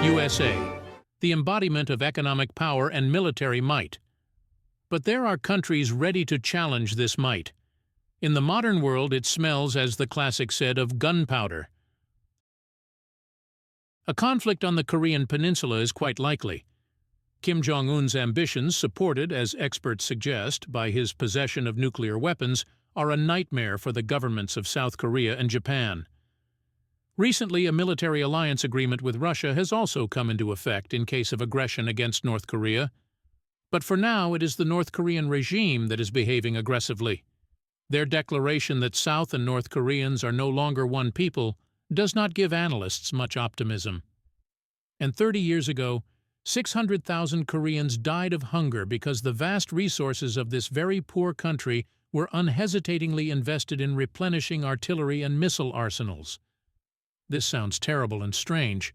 USA, the embodiment of economic power and military might. But there are countries ready to challenge this might. In the modern world, it smells, as the classic said, of gunpowder. A conflict on the Korean peninsula is quite likely. Kim Jong-un's ambitions, supported, as experts suggest, by his possession of nuclear weapons, are a nightmare for the governments of South Korea and Japan. Recently, a military alliance agreement with Russia has also come into effect in case of aggression against North Korea. But for now, it is the North Korean regime that is behaving aggressively. Their declaration that South and North Koreans are no longer one people does not give analysts much optimism. And 30 years ago, 600,000 Koreans died of hunger because the vast resources of this very poor country were unhesitatingly invested in replenishing artillery and missile arsenals. This sounds terrible and strange,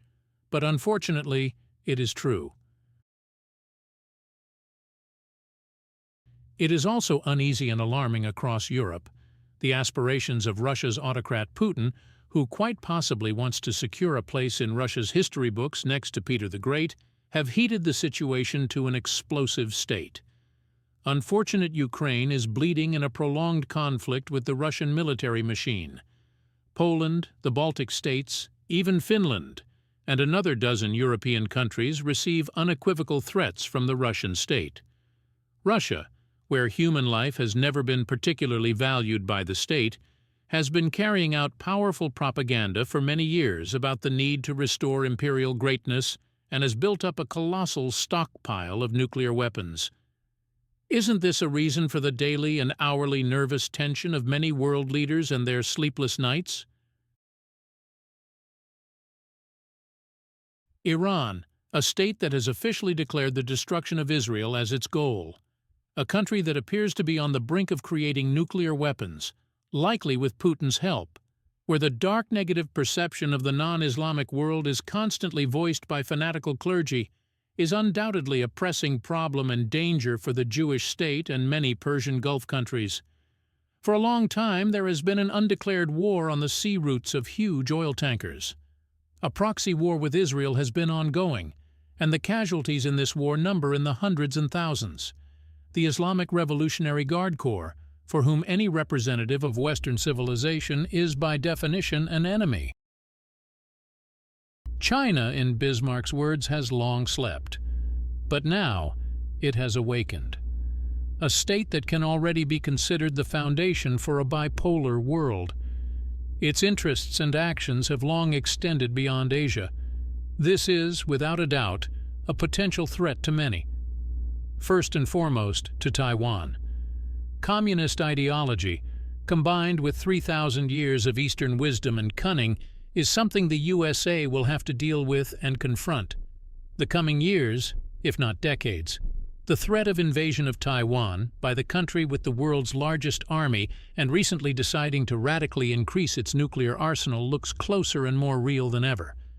but unfortunately, it is true. It is also uneasy and alarming across Europe. The aspirations of Russia's autocrat Putin, who quite possibly wants to secure a place in Russia's history books next to Peter the Great, have heated the situation to an explosive state. Unfortunate Ukraine is bleeding in a prolonged conflict with the Russian military machine. Poland, the Baltic states, even Finland, and another dozen European countries receive unequivocal threats from the Russian state. Russia, where human life has never been particularly valued by the state, has been carrying out powerful propaganda for many years about the need to restore imperial greatness and has built up a colossal stockpile of nuclear weapons. Isn't this a reason for the daily and hourly nervous tension of many world leaders and their sleepless nights? Iran, a state that has officially declared the destruction of Israel as its goal. A country that appears to be on the brink of creating nuclear weapons, likely with Putin's help, where the dark negative perception of the non-Islamic world is constantly voiced by fanatical clergy, is undoubtedly a pressing problem and danger for the Jewish state and many Persian Gulf countries. For a long time, there has been an undeclared war on the sea routes of huge oil tankers. A proxy war with Israel has been ongoing, and the casualties in this war number in the hundreds and thousands. The Islamic Revolutionary Guard Corps, for whom any representative of Western civilization is by definition an enemy. China, in Bismarck's words, has long slept, but now it has awakened. A state that can already be considered the foundation for a bipolar world. Its interests and actions have long extended beyond Asia. This is, without a doubt, a potential threat to many. First and foremost, to Taiwan. Communist ideology, combined with 3,000 years of Eastern wisdom and cunning, is something the USA will have to deal with and confront. The coming years, if not decades, the threat of invasion of Taiwan by the country with the world's largest army and recently deciding to radically increase its nuclear arsenal looks closer and more real than ever.